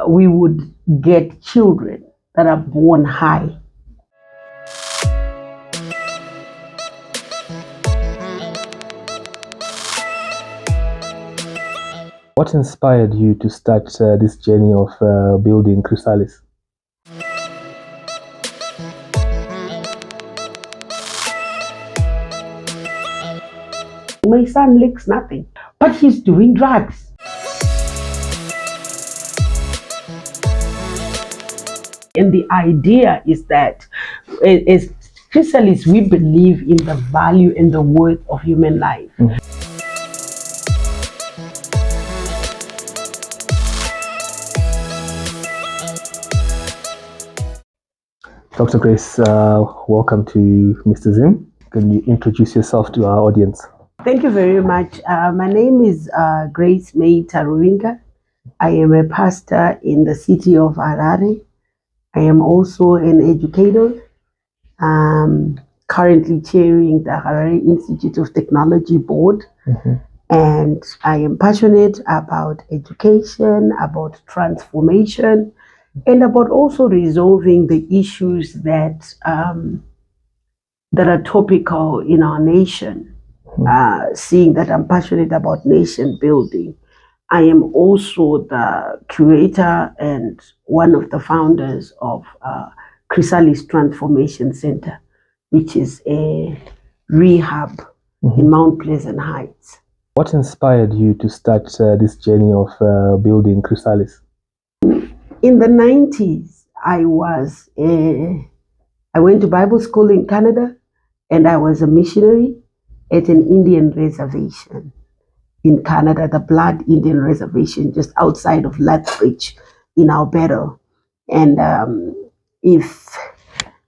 we would get children that are born high. What inspired you to start this journey of building CHRYSALIS? My son licks nothing, but he's doing drugs. And the idea is that as CHRYSALIS, we believe in the value and the worth of human life. Dr. Grace, welcome to Mr. Zim. Can you introduce yourself to our audience? Thank you very much. My name is Grace-Mae Taruvinga. I am a pastor in the city of Harare. I am also an educator, currently chairing the Harare Institute of Technology Board. And I am passionate about education, about transformation, and about also resolving the issues that that are topical in our nation. Seeing that I'm passionate about nation building, I am also the curator and one of the founders of CHRYSALIS Transformation Centre, which is a rehab in Mount Pleasant Heights. What inspired you to start this journey of building CHRYSALIS? In the 90s, I went to Bible school in Canada, and I was a missionary at an Indian reservation in Canada, the Blood Indian Reservation, just outside of Lethbridge in Alberta. And if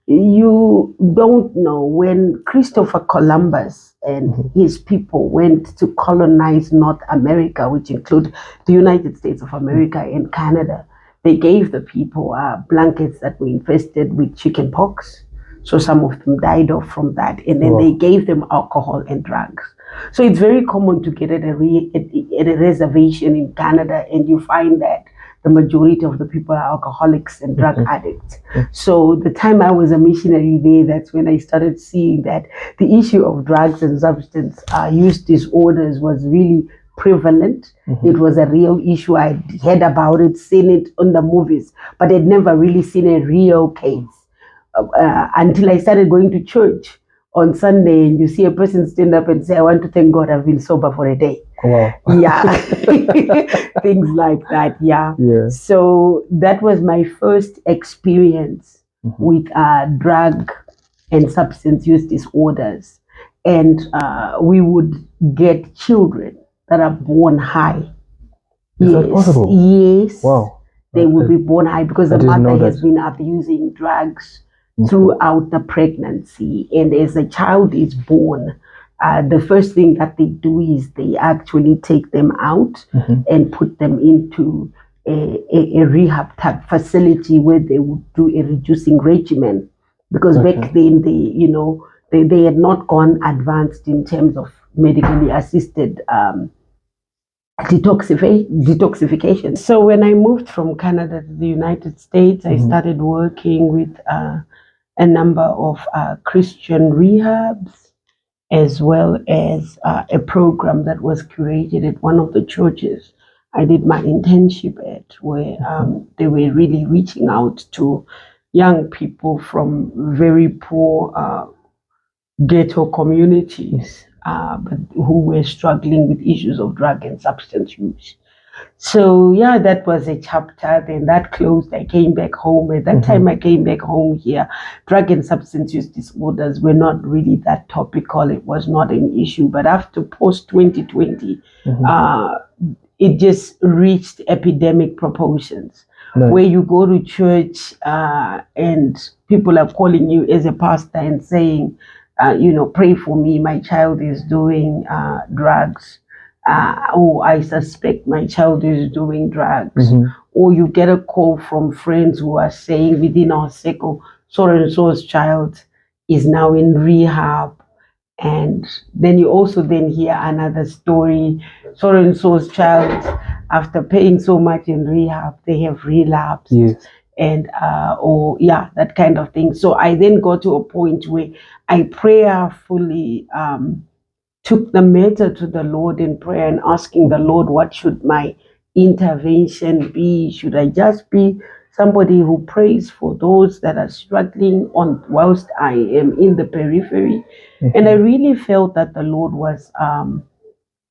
you don't know, when Christopher Columbus and his people went to colonize North America, which include the United States of America and Canada, they gave the people blankets that were infested with chicken pox. So some of them died off from that. And then they gave them alcohol and drugs. So it's very common to get at a reservation in Canada, and you find that the majority of the people are alcoholics and drug addicts. So the time I was a missionary there, that's when I started seeing that the issue of drugs and substance use disorders was really prevalent. It was a real issue. I heard about it, seen it on the movies, but I'd never really seen a real case until I started going to church on Sunday, and you see a person stand up and say, "I want to thank God I've been sober for a day." Wow. Yeah. Things like that. Yeah. So that was my first experience with drug and substance use disorders. And we would get children that are born high. Is that possible? Yes. Wow. They will be born high because the mother has been abusing drugs throughout the pregnancy. And as a child is born, the first thing that they do is they actually take them out and put them into a rehab type facility where they would do a reducing regimen. Because back then, they had not gone advanced in terms of medically assisted detoxification. So when I moved from Canada to the United States, I started working with a number of Christian rehabs, as well as a program that was curated at one of the churches I did my internship at, where they were really reaching out to young people from very poor ghetto communities, but who were struggling with issues of drug and substance use. So yeah, that was a chapter. Then that closed. I came back home. At that time I came back home here, drug and substance use disorders were not really that topical. It was not an issue. But after post 2020, it just reached epidemic proportions. Where you go to church and people are calling you as a pastor and saying, pray for me, my child is doing drugs. Or I suspect my child is doing drugs. Or you get a call from friends who are saying within our circle, so and so's child is now in rehab And then you also then hear another story, so and so's child, after paying so much in rehab, they have relapsed. Yes. And or yeah, that kind of thing. So I then got to a point where I prayerfully took the matter to the Lord in prayer and asking the Lord, what should my intervention be? Should I just be somebody who prays for those that are struggling on whilst I am in the periphery? And I really felt that the Lord was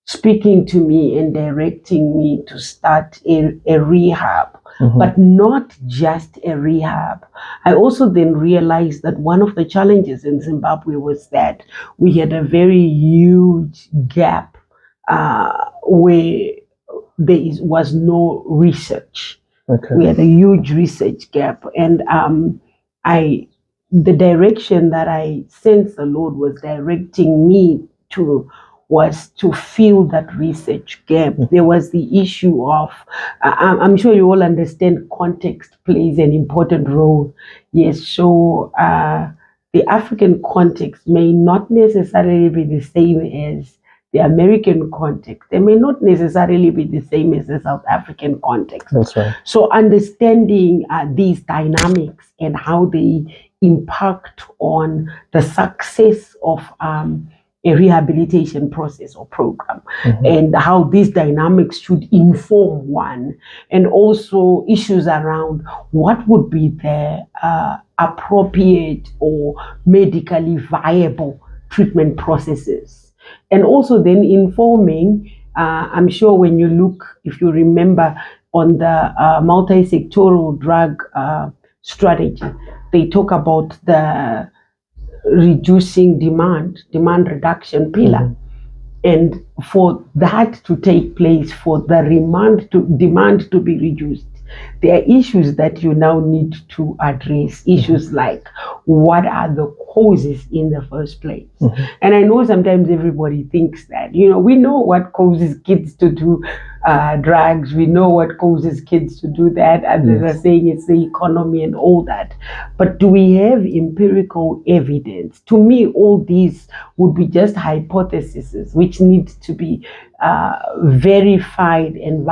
speaking to me and directing me to start a rehab, but not just a rehab. I also then realized that one of the challenges in Zimbabwe was that we had a very huge gap where was no research. Okay. We had a huge research gap, and the direction that I sensed the Lord was directing me to was to fill that research gap. There was the issue of, I'm sure you all understand, context plays an important role. Yes, so the African context may not necessarily be the same as the American context. They may not necessarily be the same as the South African context. That's right. So understanding these dynamics and how they impact on the success of a rehabilitation process or program, and how these dynamics should inform one, and also issues around what would be the appropriate or medically viable treatment processes. And also then informing, I'm sure when you look, if you remember, on the multi-sectoral drug strategy, they talk about the reducing demand reduction pillar. And for that to take place, for the demand to be reduced, there are issues that you now need to address. Issues like, what are the causes in the first place? And I know sometimes everybody thinks that, we know what causes kids to do drugs. We know what causes kids to do that. Others are saying it's the economy and all that. But do we have empirical evidence? To me, all these would be just hypotheses which need to be verified and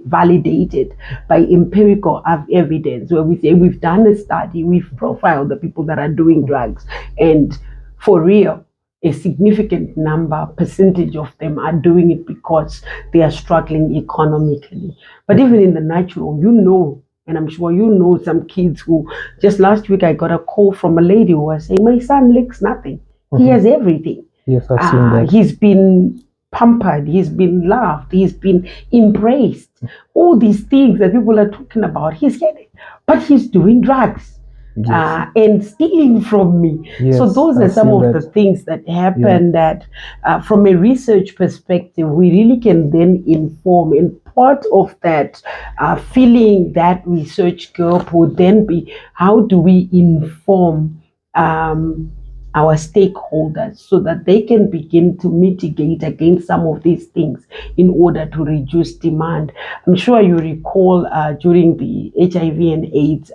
validated by empirical evidence, where we say we've done a study, we've profiled the people that are doing drugs, and for real, a significant percentage of them are doing it because they are struggling economically. But even in the natural, and I'm sure you know some kids who, just last week I got a call from a lady who was saying, my son lacks nothing. He has everything. Yes, I've seen that. He's been pampered, he's been loved, he's been embraced. All these things that people are talking about, he's getting, but he's doing drugs. And stealing from me. So those are some of the things that happen that from a research perspective, we really can then inform. And part of that filling that research gap would then be, how do we inform our stakeholders so that they can begin to mitigate against some of these things in order to reduce demand. I'm sure you recall during the HIV and AIDS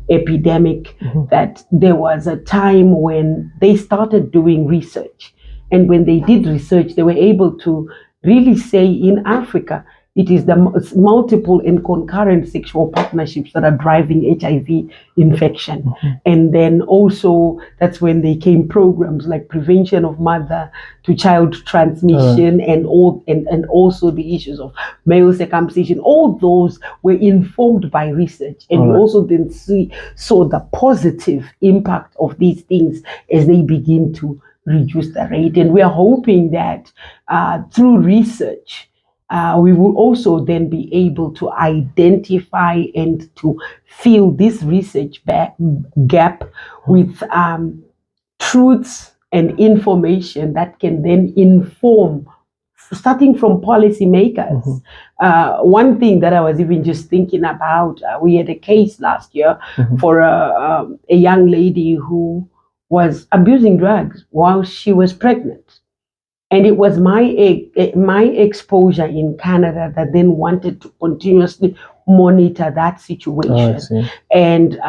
epidemic that there was a time when they started doing research, and when they did research, they were able to really say, in Africa, it is the multiple and concurrent sexual partnerships that are driving HIV infection. And then also that's when they came programs like prevention of mother to child transmission and also the issues of male circumcision. All those were informed by research, and you also then saw the positive impact of these things as they begin to reduce the rate. And we are hoping that through research, we will also then be able to identify and to fill this research gap with truths and information that can then inform, starting from policymakers. One thing that I was even just thinking about, we had a case last year for a young lady who was abusing drugs while she was pregnant. And it was my exposure in Canada that then wanted to continuously monitor that situation. And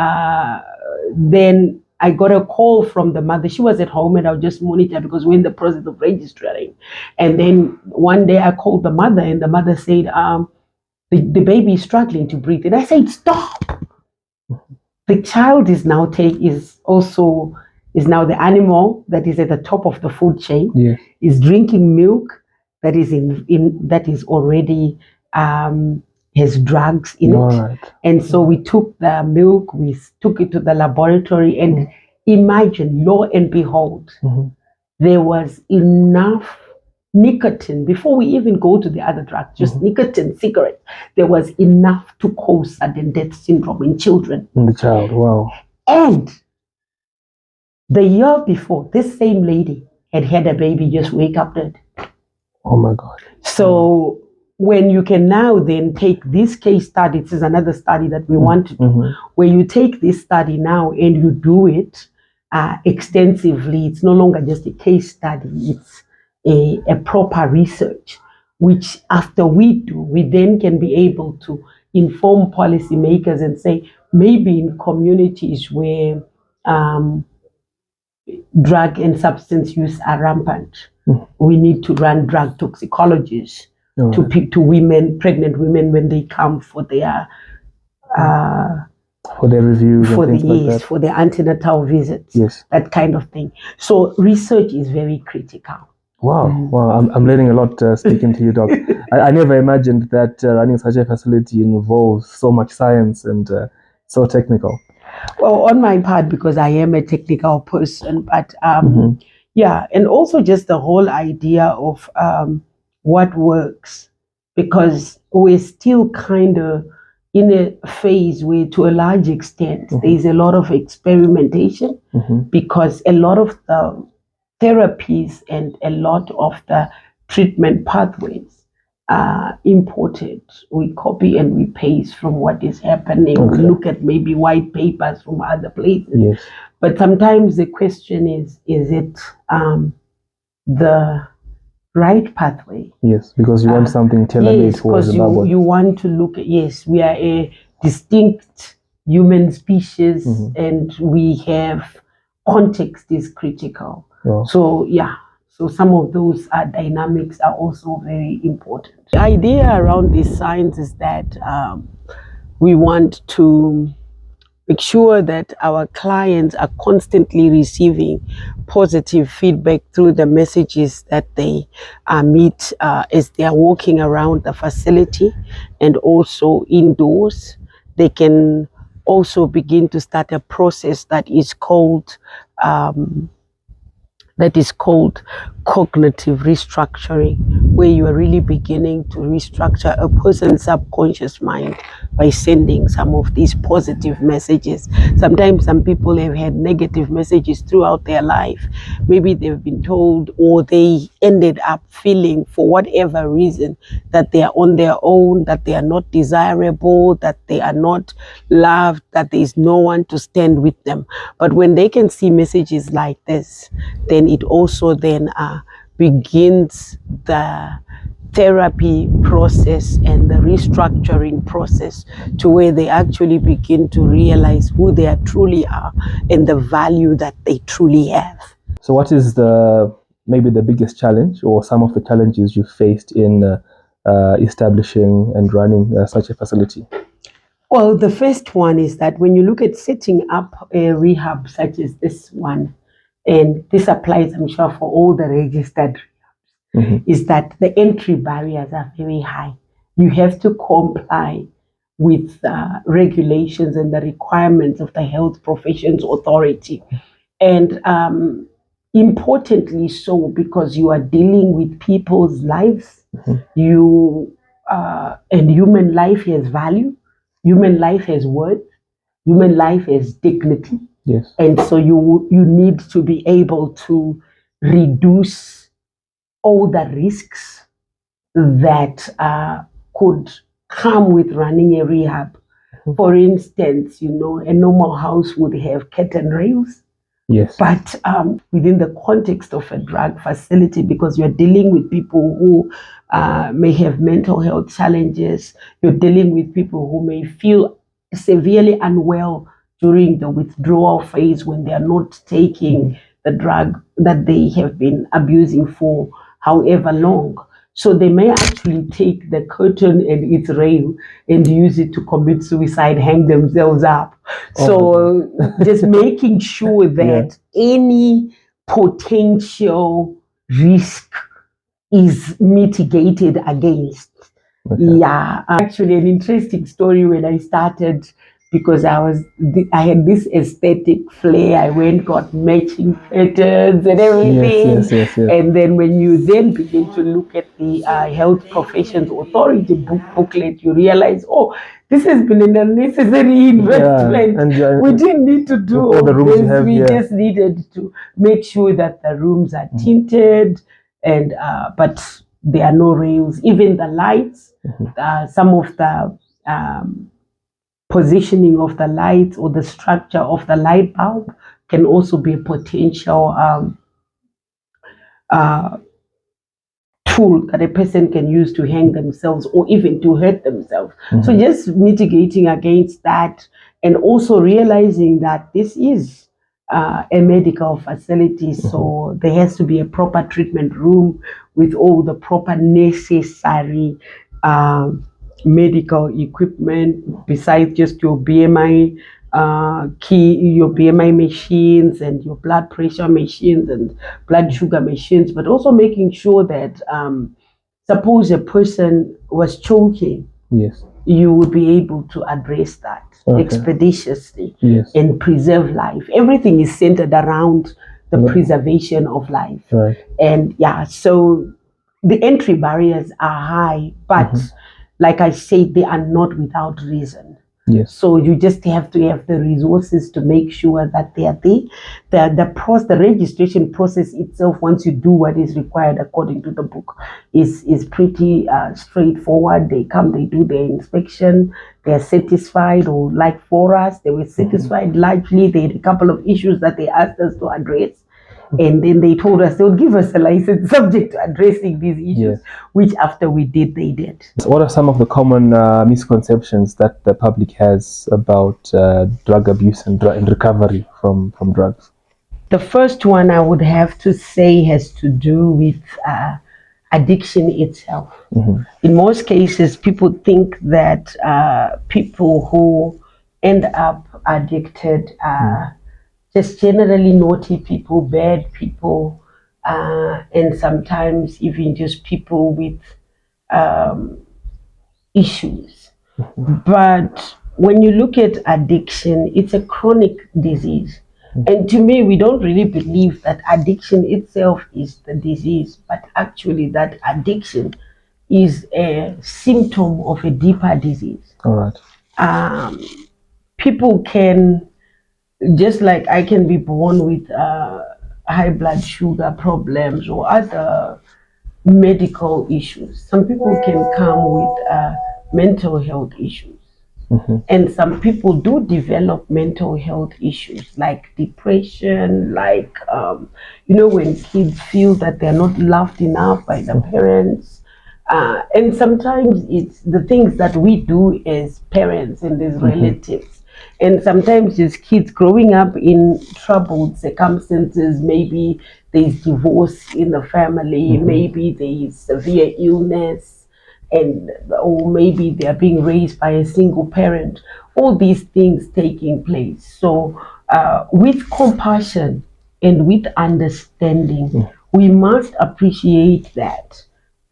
then I got a call from the mother. She was at home and I was just monitored because we're in the process of registering. And then one day I called the mother and the mother said, the baby is struggling to breathe. And I said, stop. The child is now the animal that is at the top of the food chain. Yeah. Is drinking milk that is that is already has drugs in it. Right. And so we took the milk, we took it to the laboratory, and imagine, lo and behold, there was enough nicotine before we even go to the other drugs, just nicotine, cigarettes. There was enough to cause sudden death syndrome in children. In the child, wow. And the year before, this same lady had a baby just wake up dead. Oh my God. So when you can now then take this case study, this is another study that we want to do, where you take this study now and you do it extensively. It's no longer just a case study, it's a proper research, which after we do, we then can be able to inform policymakers and say, maybe in communities where drug and substance use are rampant, we need to run drug toxicologists to women, pregnant women, when they come for their reviews for and things like that. for their antenatal visits, that kind of thing. So research is very critical. Wow, wow! I'm learning a lot speaking to you, Doc. I never imagined that running such a facility involves so much science and so technical. Well, on my part, because I am a technical person, but yeah, and also just the whole idea of what works, because we're still kind of in a phase where, to a large extent, there's a lot of experimentation, because a lot of the therapies and a lot of the treatment pathways are imported. We copy and we paste from what is happening. We look at maybe white papers from other places. But sometimes the question is it the right pathway? Yes, because you want something tailor-made for Zimbabwe. Because you want to look at, we are a distinct human species and we have, context is critical. So so some of those dynamics are also very important. The idea around this science is that we want to make sure that our clients are constantly receiving positive feedback through the messages that they meet as they are walking around the facility and also indoors. They can also begin to start a process that is called cognitive restructuring, where you are really beginning to restructure a person's subconscious mind by sending some of these positive messages. Sometimes some people have had negative messages throughout their life. Maybe they've been told, or they ended up feeling, for whatever reason, that they are on their own, that they are not desirable, that they are not loved, that there is no one to stand with them. But when they can see messages like this, then it also then begins the therapy process and the restructuring process, to where they actually begin to realize who they truly are and the value that they truly have. So what is maybe the biggest challenge, or some of the challenges you faced in establishing and running such a facility? Well, the first one is that when you look at setting up a rehab such as this one, and this applies, I'm sure, for all the registered rehabs, is that the entry barriers are very high. You have to comply with regulations and the requirements of the Health Professions Authority. And importantly so, because you are dealing with people's lives, and human life has value, human life has worth, human life has dignity. Yes. And so you need to be able to reduce all the risks that could come with running a rehab. For instance, a normal house would have curtain rails. Yes. But within the context of a drug facility, because you're dealing with people who may have mental health challenges, you're dealing with people who may feel severely unwell during the withdrawal phase when they are not taking the drug that they have been abusing for however long. So they may actually take the curtain and its rail and use it to commit suicide, hang themselves up. So just making sure that any potential risk is mitigated against. Yeah, actually an interesting story when I started, because I had this aesthetic flair. I went got matching patterns and everything. Yes. And then when you then begin to look at the Health Professions Authority booklet, you realize, oh, this has been an unnecessary investment. And we didn't need to do all the rooms this. We just needed to make sure that the rooms are tinted, and but there are no rails. Even the lights, some of the positioning of the lights or the structure of the light bulb can also be a potential tool that a person can use to hang themselves or even to hurt themselves. So just mitigating against that, and also realizing that this is a medical facility, so there has to be a proper treatment room with all the proper necessary medical equipment, besides just your BMI your BMI machines and your blood pressure machines and blood sugar machines, but also making sure that suppose a person was choking, you would be able to address that expeditiously and preserve life. Everything is centered around the preservation of life. And so the entry barriers are high, but like I said, they are not without reason. So you just have to have the resources to make sure that they are there. The registration process itself, once you do what is required according to the book, is pretty straightforward. They come, they do their inspection, they are satisfied, or like for us, they were satisfied largely. They had a couple of issues that they asked us to address. And then they told us they would give us a license subject to addressing these issues, which after we did, they did. So what are some of the common misconceptions that the public has about drug abuse and recovery from drugs? The first one I would have to say has to do with addiction itself. In most cases, people think that people who end up addicted are just generally naughty people, bad people, and sometimes even just people with issues. But when you look at addiction, it's a chronic disease. And to me, we don't really believe that addiction itself is the disease, but actually that addiction is a symptom of a deeper disease. All right. People can, just like I can be born with high blood sugar problems or other medical issues. Some people can come with mental health issues. And some people do develop mental health issues like depression, like, when kids feel that they're not loved enough by the parents. And sometimes it's the things that we do as parents and as relatives. And sometimes it's kids growing up in troubled circumstances. Maybe there's divorce in the family, maybe there's severe illness, or maybe they are being raised by a single parent. All these things taking place. So with compassion and with understanding, we must appreciate that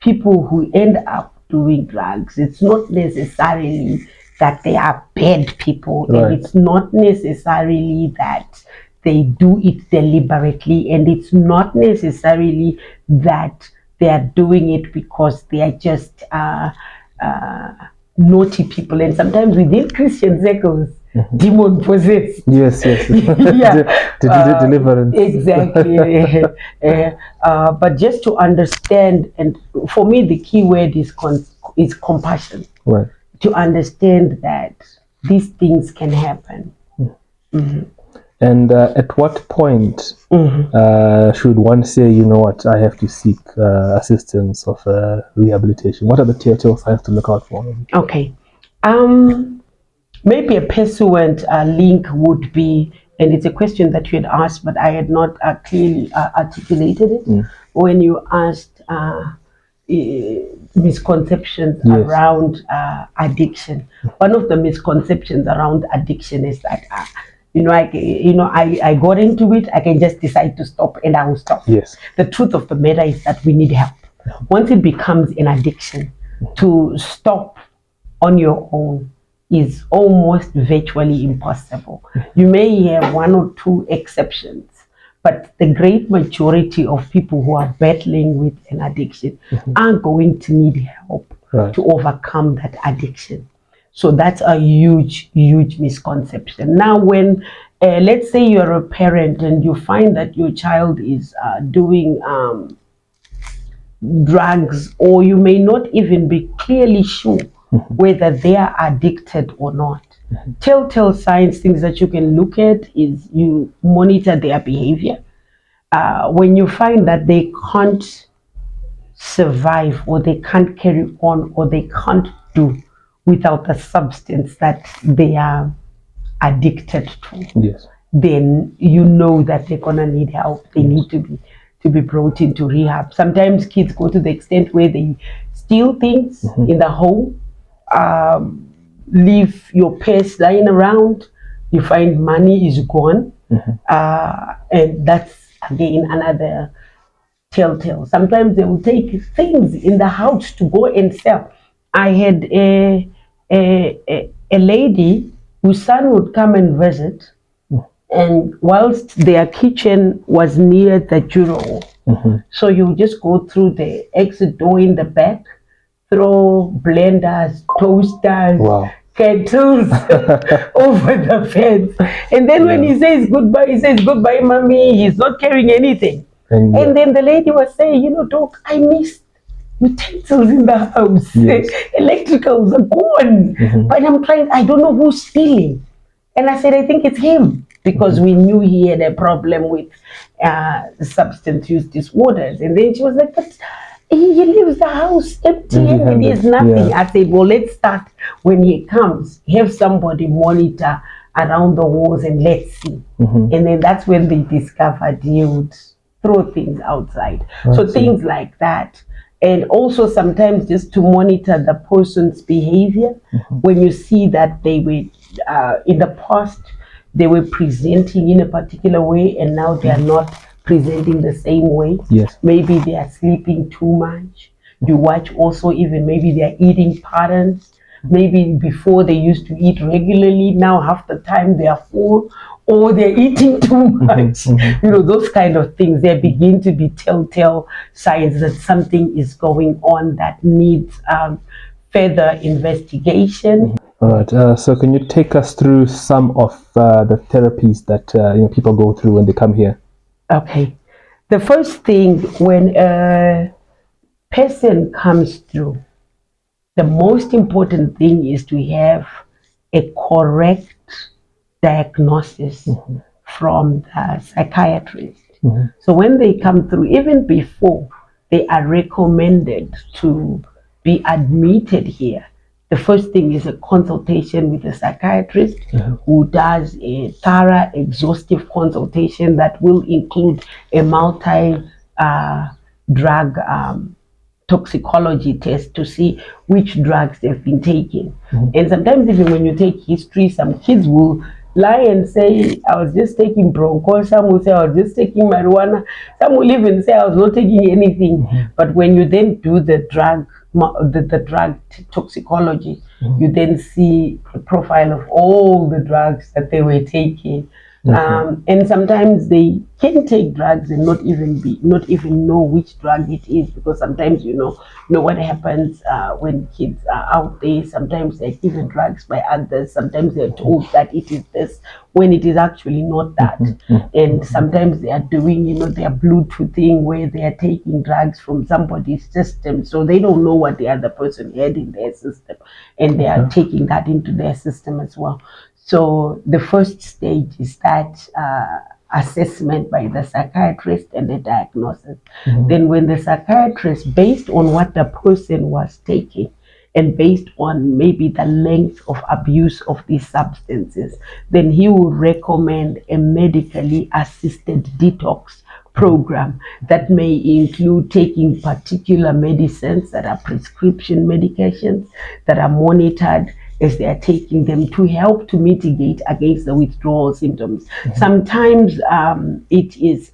people who end up doing drugs, it's not necessarily that they are bad people, and it's not necessarily that they do it deliberately, and it's not necessarily that they are doing it because they are just naughty people. And sometimes within Christian circles, demon possessed. Yes. Deliverance. Exactly. But just to understand, and for me, the key word is compassion. Right. To understand that these things can happen. And at what point should one say, you know what, I have to seek assistance of rehabilitation? What are the telltale signs to look out for? Okay. Maybe a pursuant link would be, and it's a question that you had asked, but I had not clearly articulated it when you asked misconceptions around addiction. One of the misconceptions around addiction is that I got into it, I can just decide to stop and I will stop. Yes. The truth of the matter is that we need help. Once it becomes an addiction, to stop on your own is almost virtually impossible. You may have one or two exceptions, but the great majority of people who are battling with an addiction are going to need help to overcome that addiction. So that's a huge, huge misconception. Now, when let's say you're a parent and you find that your child is doing drugs, or you may not even be clearly sure whether they are addicted or not. Telltale signs, things that you can look at, is you monitor their behavior. When you find that they can't survive, or they can't carry on, or they can't do without the substance that they are addicted to, then you know that they're gonna need help. They need to be brought into rehab. Sometimes kids go to the extent where they steal things in the home, leave your purse lying around, you find money is gone, and that's again another telltale. Sometimes they will take things in the house to go and sell. I had a lady whose son would come and visit, and whilst their kitchen was near the Juro, so you just go through the exit door in the back, throw blenders, toasters, kettles over the fence, and then when he says goodbye, mommy. He's not carrying anything. And then the lady was saying, Doc, I missed utensils in the house. Electricals are gone. But I don't know who's stealing. And I said, I think it's him, because we knew he had a problem with substance use disorders. And then she was like, but he leaves the house empty-handed, there's nothing. I said, well, let's start when he comes, have somebody monitor around the walls and let's see. And then that's when they discovered he would throw things outside. So things like that. And also sometimes just to monitor the person's behavior. When you see that they were in the past, they were presenting in a particular way, and now they are not presenting the same way. Maybe they are sleeping too much. You watch also even maybe their eating patterns. Maybe before they used to eat regularly, now half the time they are full, or they're eating too much. Those kind of things, they begin to be telltale signs that something is going on that needs further investigation. All right. So can you take us through some of the therapies that people go through when they come here? Okay. The first thing, when a person comes through, the most important thing is to have a correct diagnosis from the psychiatrist. So when they come through, even before they are recommended to be admitted here, the first thing is a consultation with a psychiatrist who does a thorough, exhaustive consultation that will include a multi-drug toxicology test to see which drugs they've been taking. And sometimes even when you take history, some kids will lie and say, I was just taking broncho. Some will say, I was just taking marijuana. Some will even say, I was not taking anything. But when you then do the drug toxicology, you then see a profile of all the drugs that they were taking. And sometimes they can take drugs and not even know which drug it is, because sometimes you know what happens when kids are out there. Sometimes they're given drugs by others. Sometimes they're told that it is this when it is actually not that. And sometimes they are doing their Bluetoothing, where they are taking drugs from somebody's system, so they don't know what the other person had in their system, and they are taking that into their system as well. So the first stage is that assessment by the psychiatrist and the diagnosis. Then when the psychiatrist, based on what the person was taking, and based on maybe the length of abuse of these substances, then he will recommend a medically assisted detox program that may include taking particular medicines that are prescription medications that are monitored as they are taking them to help to mitigate against the withdrawal symptoms. Sometimes it is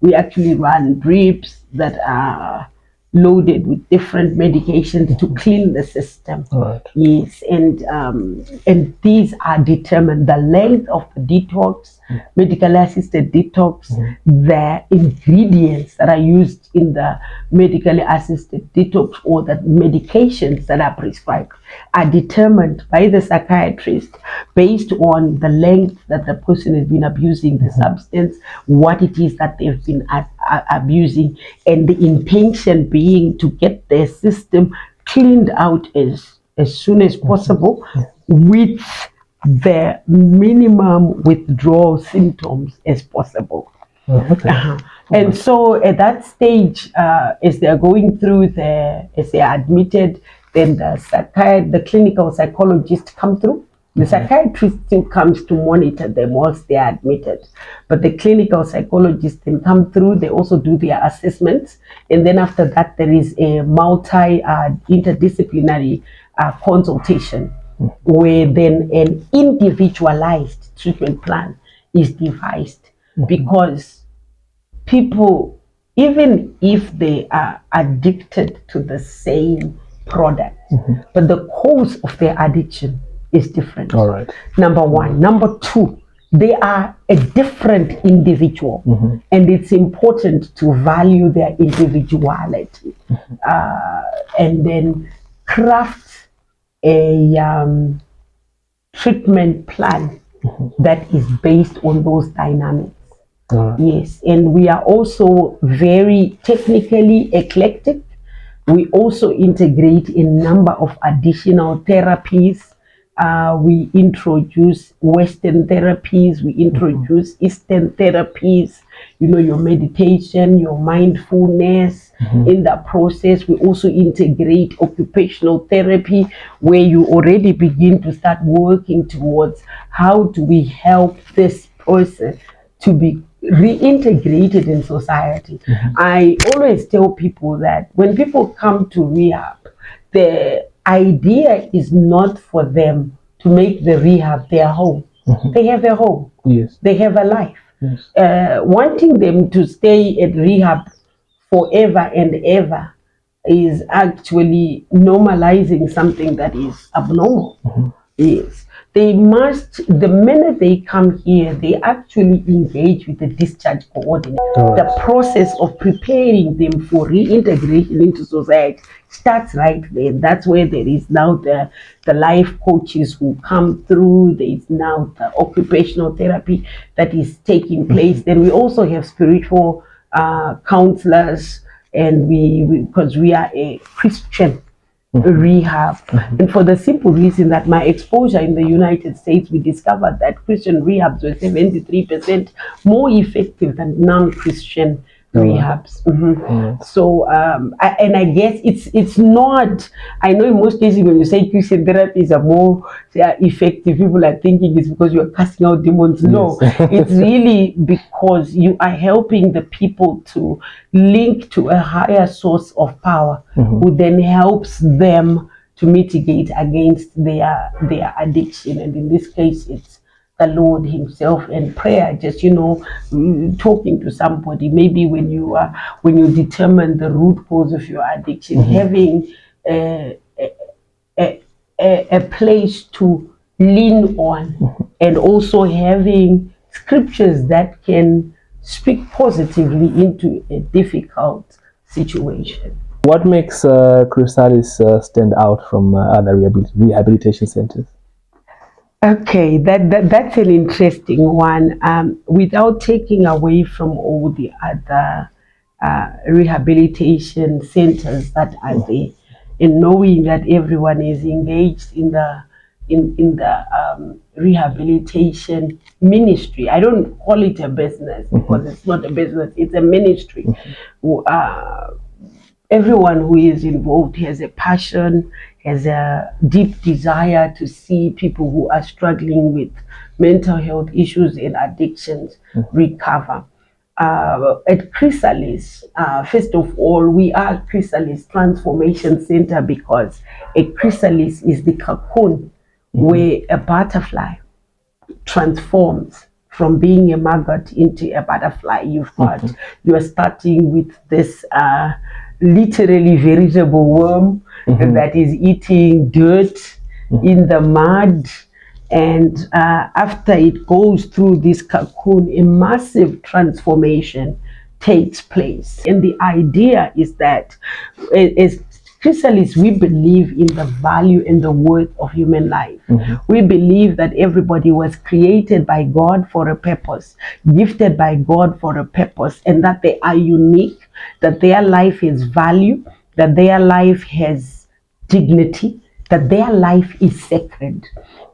we actually run drips that are loaded with different medications to clean the system. Right. Yes, and these are determined, the length of the detox, medically assisted detox, the ingredients that are used in the medically assisted detox, or the medications that are prescribed are determined by the psychiatrist based on the length that the person has been abusing the substance, what it is that they've been abusing, and the intention being to get their system cleaned out as soon as possible with the minimum withdrawal symptoms as possible. Okay. And so at that stage, as they're going through as they are admitted, then the clinical psychologist come through. The psychiatrist still comes to monitor them whilst they are admitted, but the clinical psychologist then come through. They also do their assessments, and then after that, there is a interdisciplinary consultation, where then an individualized treatment plan is devised, because people, even if they are addicted to the same product, but the cause of their addiction is different. All right. Number one. Number two, they are a different individual, and it's important to value their individuality, and then craft a treatment plan that is based on those dynamics. Yes, and we are also very technically eclectic. We also integrate a number of additional therapies. We introduce Western therapies, we introduce Eastern therapies, your meditation, your mindfulness. In that process, we also integrate occupational therapy, where you already begin to start working towards how do we help this person to be reintegrated in society. I always tell people that when people come to rehab, the idea is not for them to make the rehab their home. They have a home. Yes. They have a life. Yes. Wanting them to stay at rehab forever and ever is actually normalizing something that is abnormal. Yes. They must, the minute they come here, they actually engage with the discharge coordinator. The process of preparing them for reintegration into society starts right there. That's where there is now the life coaches who come through. There is now the occupational therapy that is taking place. Then we also have spiritual counselors, and because we are a Christian rehab, and for the simple reason that my exposure in the United States, we discovered that Christian rehabs were 73% more effective than non-Christian rehabs. So I guess it's not, I know in most cases when you say Christian therapies are more effective, people are thinking it's because you're casting out demons. No, it's really because you are helping the people to link to a higher source of power, who then helps them to mitigate against their addiction. And in this case, it's the Lord Himself, and prayer. Just talking to somebody, maybe when you determine the root cause of your addiction, having a place to lean on, and also having scriptures that can speak positively into a difficult situation. What makes CHRYSALIS stand out from other rehabilitation centers? Okay, that's an interesting one. Without taking away from all the other rehabilitation centers that are there, and knowing that everyone is engaged in the rehabilitation ministry. I don't call it a business, because it's not a business; it's a ministry. Everyone who is involved has a passion, has a deep desire to see people who are struggling with mental health issues and addictions recover. At CHRYSALIS, first of all, we are CHRYSALIS Transformation Centre because a chrysalis is the cocoon where a butterfly transforms from being a maggot into a butterfly. You are starting with this literally veritable worm that is eating dirt in the mud, and after it goes through this cocoon, a massive transformation takes place. And the idea is that as CHRYSALIS, we believe in the value and the worth of human life. We believe that everybody was created by God for a purpose, gifted by God for a purpose, and that they are unique, that their life has value, that their life has dignity, that their life is sacred,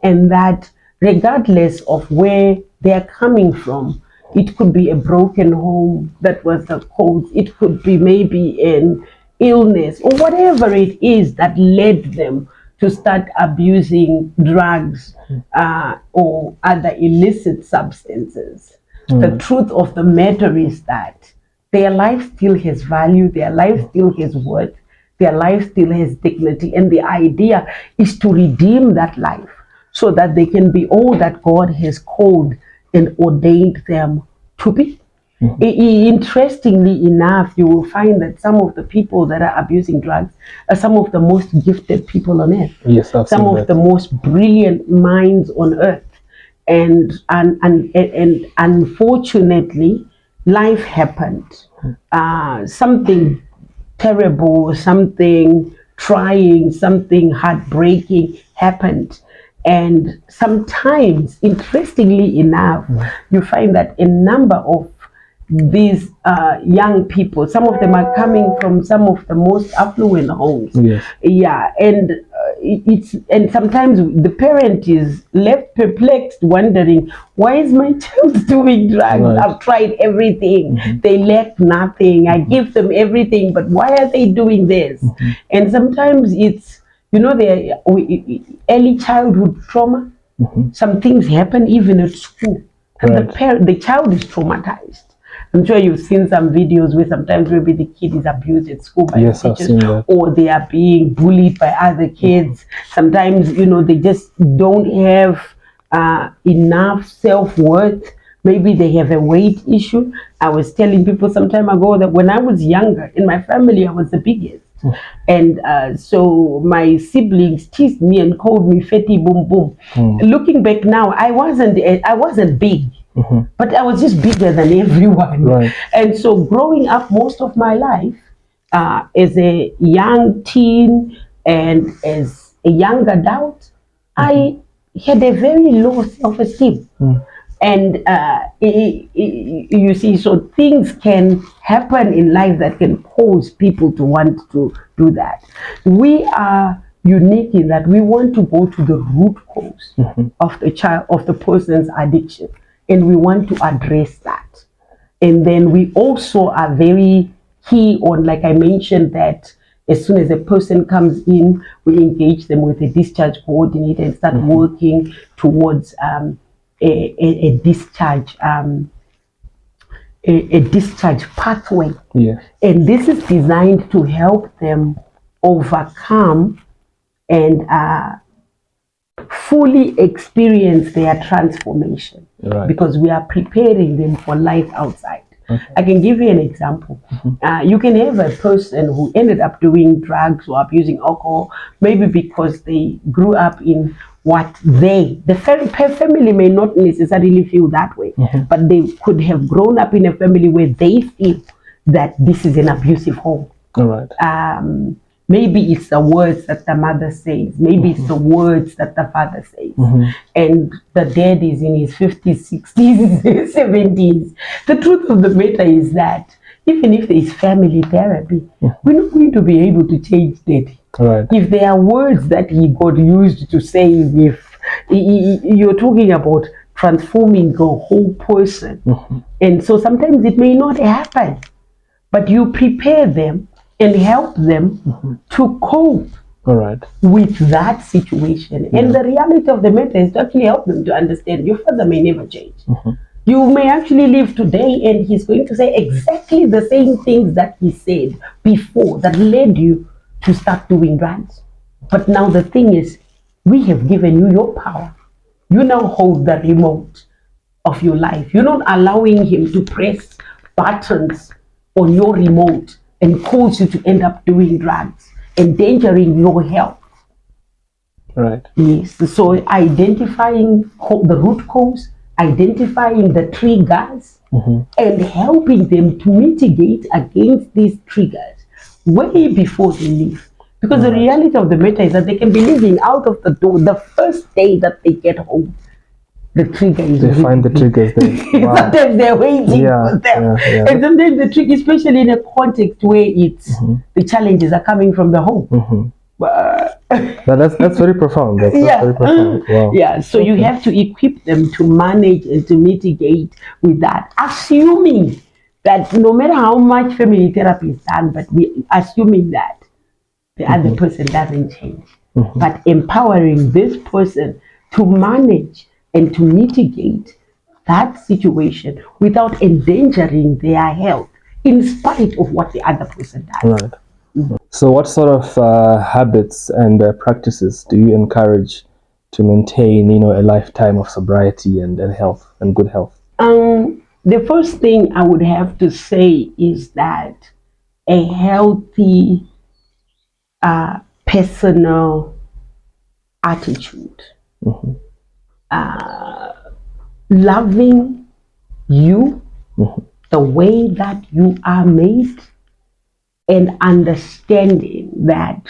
and that regardless of where they are coming from, it could be a broken home that was the cause, it could be maybe an illness or whatever it is that led them to start abusing drugs or other illicit substances. The truth of the matter is that their life still has value, their life still has worth, their life still has dignity, and the idea is to redeem that life so that they can be all that God has called and ordained them to be. Interestingly enough, you will find that some of the people that are abusing drugs are some of the most gifted people on earth. Yes, I've some seen of that. the most brilliant minds on earth. And unfortunately, life happened. Something terrible, something trying, something heartbreaking happened. And sometimes, interestingly enough, you find that a number of these young people, some of them are coming from some of the most affluent homes. Yes. Yeah, and and sometimes the parent is left perplexed, wondering, why is my child doing drugs? Right. I've tried everything. They lack nothing. I give them everything, but why are they doing this? And sometimes it's, the early childhood trauma. Some things happen even at school, and Right. the child is traumatized. I'm sure you've seen some videos where sometimes maybe the kid is abused at school by Yes, the I've teachers, seen that. or they are being bullied by other kids. Sometimes, they just don't have enough self-worth. Maybe they have a weight issue. I was telling people some time ago that when I was younger, in my family, I was the biggest. And so my siblings teased me and called me Fatty Boom Boom. Looking back now, I wasn't big. But I was just bigger than everyone. Right. And so growing up most of my life as a young teen and as a young adult, I had a very low self-esteem. And you see, so things can happen in life that can cause people to want to do that. We are unique in that we want to go to the root cause of the person's addiction, and we want to address that. And then we also are very key on, like I mentioned, that as soon as a person comes in, we engage them with a discharge coordinator and start working towards a discharge a discharge pathway. Yeah. And this is designed to help them overcome and fully experience their transformation. Right. Because we are preparing them for life outside. I can give you an example. You can have a person who ended up doing drugs or abusing alcohol, maybe because they grew up in what the family may not necessarily feel that way, but they could have grown up in a family where they feel that this is an abusive home. All right. Maybe it's the words that the mother says. Maybe it's the words that the father says. And the dad is in his 50s, 60s, 70s. The truth of the matter is that even if there is family therapy, we're not going to be able to change daddy. Right. If there are words that he got used to saying, if you're talking about transforming the whole person. And so sometimes it may not happen, but you prepare them and help them to cope All right. with that situation. And the reality of the matter is to actually help them to understand your father may never change. You may actually live today and he's going to say exactly the same things that he said before that led you to start doing drugs. But now the thing is, we have given you your power. You now hold the remote of your life. You're not allowing him to press buttons on your remote and cause you to end up doing drugs, endangering your health. Right. Yes. So identifying the root cause, identifying the triggers, and helping them to mitigate against these triggers way before they leave. Because the reality of the matter is that they can be living out of the door the first day that they get home. The trigger is They find the triggers there. Wow. Sometimes they're waiting for them. And sometimes the trick, especially in a context where it's the challenges are coming from the home. That's very profound. That's very profound. Wow. Yeah, so you have to equip them to manage and to mitigate with that, assuming that no matter how much family therapy is done, but assuming that the other person doesn't change, but empowering this person to manage and to mitigate that situation without endangering their health in spite of what the other person does. Right. So what sort of habits and practices do you encourage to maintain, a lifetime of sobriety and health and good health? The first thing I would have to say is that a healthy personal attitude, loving you the way that you are made, and understanding that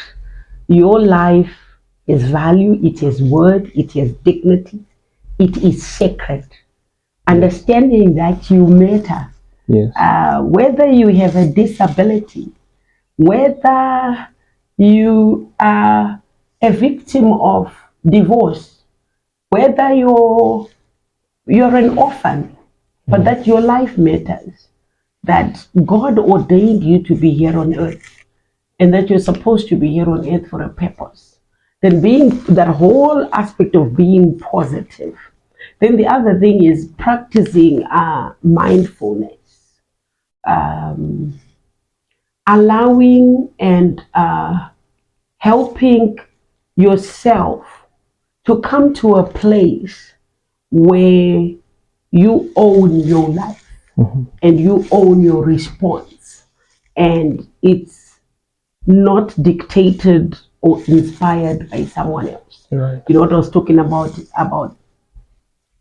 your life has value, it has worth, it has dignity, it is sacred. Understanding that you matter. Yes. Whether you have a disability, whether you are a victim of divorce, whether you're an orphan, but that your life matters, that God ordained you to be here on earth, and that you're supposed to be here on earth for a purpose. Then being that whole aspect of being positive. Then the other thing is practicing mindfulness, allowing and helping yourself to come to a place where you own your life and you own your response, and it's not dictated or inspired by someone else. Right. You know what I was talking about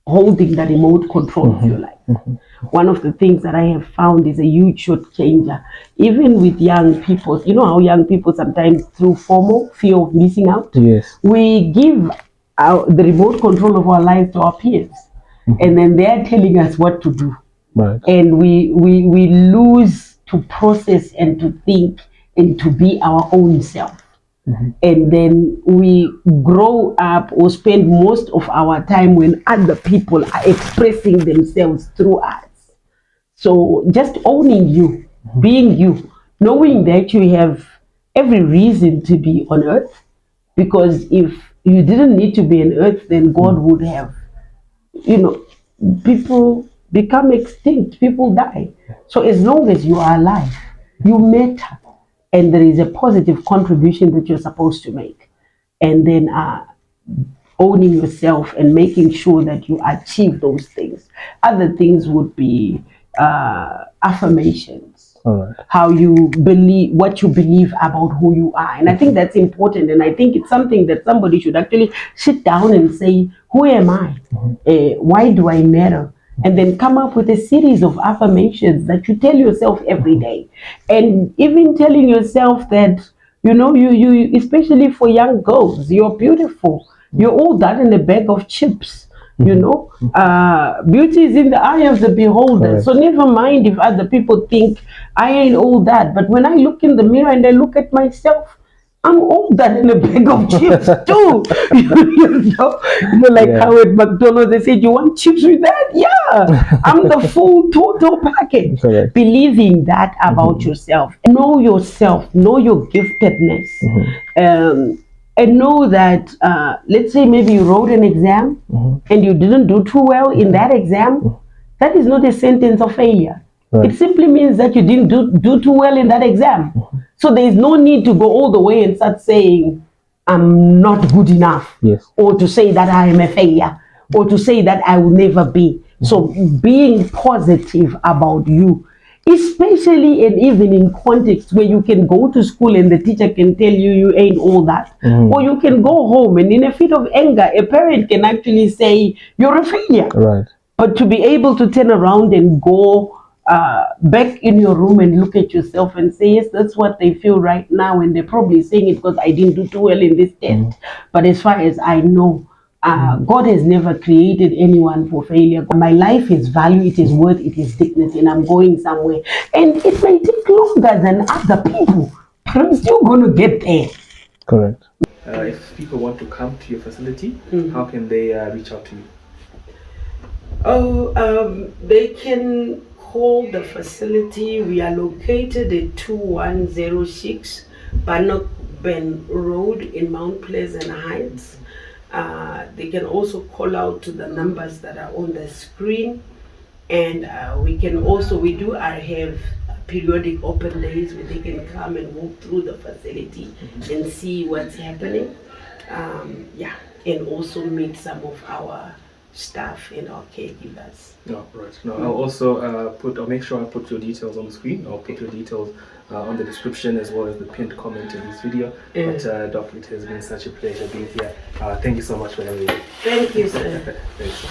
holding the remote control of your life. One of the things that I have found is a huge short changer, even with young people. You know how young people sometimes, through FOMO, fear of missing out, Yes. we give the remote control of our life to our peers, and then they're telling us what to do. Right. And we lose to process and to think and to be our own self. And then we grow up or spend most of our time when other people are expressing themselves through us. So just owning you, being you, knowing that you have every reason to be on earth, because if you didn't need to be on earth, then God would have, people become extinct, people die. So as long as you are alive, you matter, and there is a positive contribution that you're supposed to make. And then owning yourself and making sure that you achieve those things. Other things would be affirmations. All right. How you believe, what you believe about who you are. And I think that's important. And I think it's something that somebody should actually sit down and say, who am I? Why do I matter? And then come up with a series of affirmations that you tell yourself every day. And even telling yourself that, you especially for young girls, you're beautiful. You're all that in a bag of chips. Beauty is in the eye of the beholder. Right. So never mind if other people think I ain't all that. But when I look in the mirror and I look at myself, I'm all that in a bag of chips too. How at McDonald's they say, "Do you want chips with that?" Yeah, I'm the full total package. Correct. Believing that about yourself, know your giftedness. and know that, let's say maybe you wrote an exam and you didn't do too well in that exam, that is not a sentence of failure. Right. It simply means that you didn't do too well in that exam. So there is no need to go all the way and start saying, I'm not good enough, Yes. or to say that I am a failure, or to say that I will never be. So being positive about you, especially and even in context where you can go to school and the teacher can tell you you ain't all that, or you can go home and in a fit of anger a parent can actually say you're a failure. Right. But to be able to turn around and go back in your room and look at yourself and say, yes, that's what they feel right now, and they're probably saying it because I didn't do too well in this test. But as far as I know, God has never created anyone for failure. My life is value, it is worth, it is dignity, and I'm going somewhere. And it may take longer than other people, but I'm still going to get there. Correct. If people want to come to your facility, how can they reach out to you? They can call the facility. We are located at 2106 Bannock Ben Road in Mount Pleasant Heights. They can also call out to the numbers that are on the screen, and we do have periodic open days where they can come and walk through the facility and see what's happening. And also meet some of our staff and our caregivers. No, right. No, I'll also I'll make sure I put your details on the screen. I'll put your details on the description as well as the pinned comment in this video. But Doc, it has been such a pleasure being here. Thank you so much for having me. Thank you, sir. Thanks.